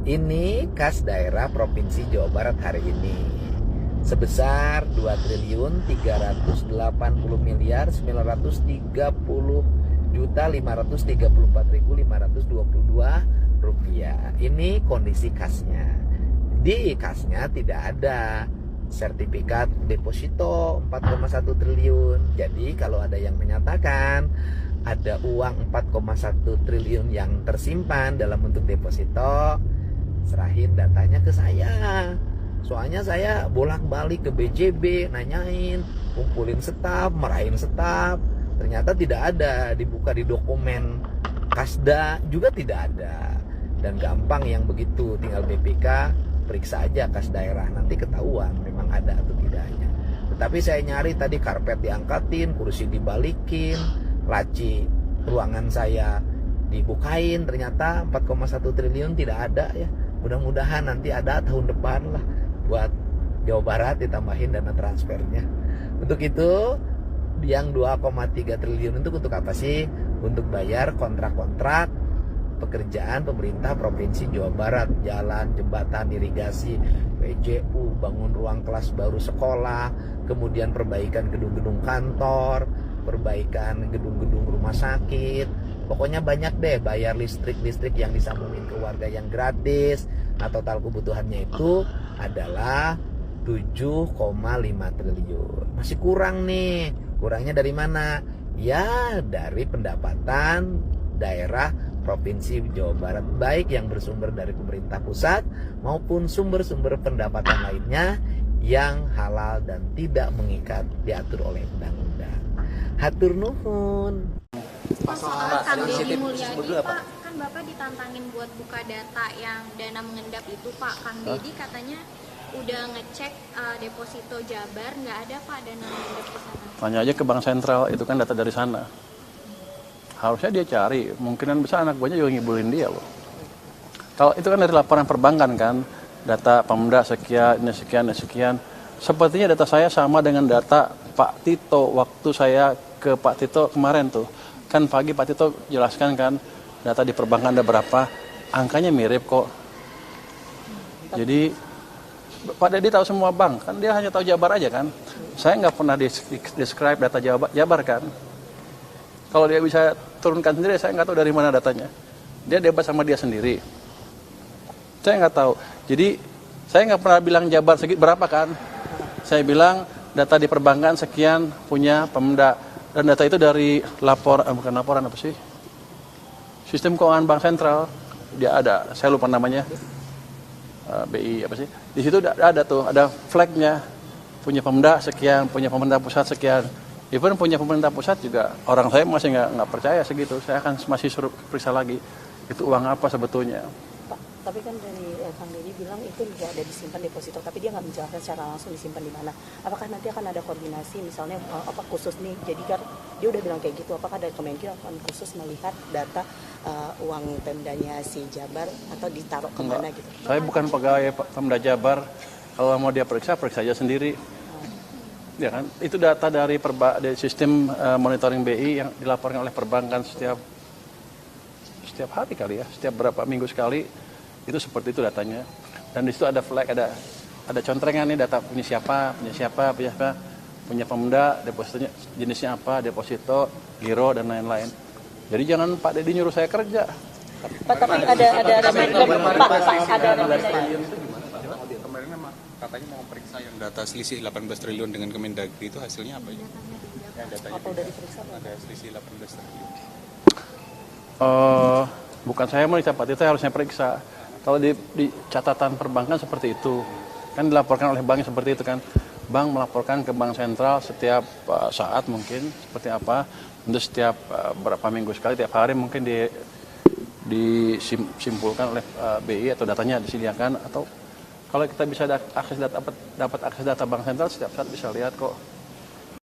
Ini kas daerah Provinsi Jawa Barat hari ini sebesar 2.930.534.522 rupiah. Ini kondisi kasnya. Di kasnya tidak ada sertifikat deposito 4,1 triliun. Jadi kalau ada yang menyatakan ada uang 4,1 triliun yang tersimpan dalam bentuk deposito, serahin datanya ke saya. Soalnya saya bolak-balik ke BJB, nanyain, kumpulin staf, merahin staf. Ternyata tidak ada, dibuka di dokumen Kasda juga tidak ada. Dan gampang yang begitu, tinggal BPK periksa aja kas daerah, nanti ketahuan memang ada atau tidaknya. Tetapi saya nyari tadi karpet diangkatin, kursi dibalikin, laci ruangan saya dibukain, ternyata 4,1 triliun tidak ada ya. Mudah-mudahan nanti ada tahun depan lah buat Jawa Barat ditambahin dana transfernya. Untuk itu yang 2,3 triliun itu untuk apa sih? Untuk bayar kontrak-kontrak pekerjaan pemerintah Provinsi Jawa Barat, jalan, jembatan, irigasi, PJU, bangun ruang kelas baru sekolah, kemudian perbaikan gedung-gedung kantor, perbaikan gedung-gedung rumah sakit. Pokoknya banyak deh, bayar listrik yang disambungin ke warga yang gratis. Nah, total kebutuhannya itu adalah 7,5 triliun. Masih kurang nih. Kurangnya dari mana? Ya, dari pendapatan daerah Provinsi Jawa Barat, baik yang bersumber dari pemerintah pusat maupun sumber-sumber pendapatan lainnya yang halal dan tidak mengikat, diatur oleh undang-undang. Hatur nuhun. Soal Kang Deddy Mulyadi, Pak, kan Bapak ditantangin buat buka data yang dana mengendap itu, Pak. Kang Deddy katanya udah ngecek deposito Jabar, nggak ada, Pak, dana mengendap di sana. Tanya aja ke Bank Sentral, itu kan data dari sana. Harusnya dia cari, kemungkinan besar anak buahnya juga ngibulin dia loh. Kalau itu kan dari laporan perbankan kan, data Pemda sekian, ini sekian, ini sekian. Sepertinya data saya sama dengan data Pak Tito waktu saya ke Pak Tito kemarin tuh. Kan pagi Pak Tito jelaskan kan, data di perbankan ada berapa, angkanya mirip kok. Jadi Pak Deddy tahu semua bank, kan dia hanya tahu Jabar aja kan. Saya nggak pernah describe data Jabar kan. Kalau dia bisa turunkan sendiri, saya nggak tahu dari mana datanya. Dia debat sama dia sendiri. Saya nggak tahu. Jadi saya nggak pernah bilang Jabar berapa kan. Saya bilang data di perbankan sekian punya Pemda. Dan data itu dari bukan laporan apa sih? Sistem keuangan Bank Sentral. Dia ada, saya lupa namanya. BI apa sih? Di situ ada tuh, ada flagnya. Punya Pemda sekian, punya pemerintah pusat sekian. Even punya pemerintah pusat juga orang saya masih nggak percaya segitu. Saya akan masih suruh periksa lagi. Itu uang apa sebetulnya? Pak, tapi kan dari Kang Deddy bilang itu tidak ada disimpan deposito, tapi dia nggak menjelaskan secara langsung disimpan di mana. Apakah nanti akan ada koordinasi, misalnya apa khusus nih? Jadi kan dia udah bilang kayak gitu. Apakah dari Kemenkyu akan khusus melihat data uang Pemdanya si Jabar atau ditaruh kemana gitu? Saya bukan pegawai Pemda Jabar. Kalau mau dia periksa aja sendiri. Ya kan, itu data dari sistem monitoring BI yang dilaporkan oleh perbankan setiap hari kali ya, setiap berapa minggu sekali, itu seperti itu datanya. Dan di situ ada flag, ada contrengan nih data punya siapa, punya Pemda, depositonya jenisnya apa, deposito, giro dan lain-lain. Jadi jangan Pak Deddy nyuruh saya kerja. Pak, tapi ada katanya mau periksa yang data selisih 18 triliun dengan Kemendagri itu hasilnya apa ya? Yang datanya udah diperiksa ada selisih 18 triliun. Bukan saya meriksa, Pak Tito harusnya periksa. Kalau di catatan perbankan seperti itu, kan dilaporkan oleh bank seperti itu kan. Bank melaporkan ke Bank Sentral setiap saat mungkin seperti apa, untuk setiap berapa minggu sekali, tiap hari mungkin disimpulkan oleh BI atau datanya disediakan, atau kalau kita bisa dapat akses data Bank Sentral setiap saat bisa lihat kok.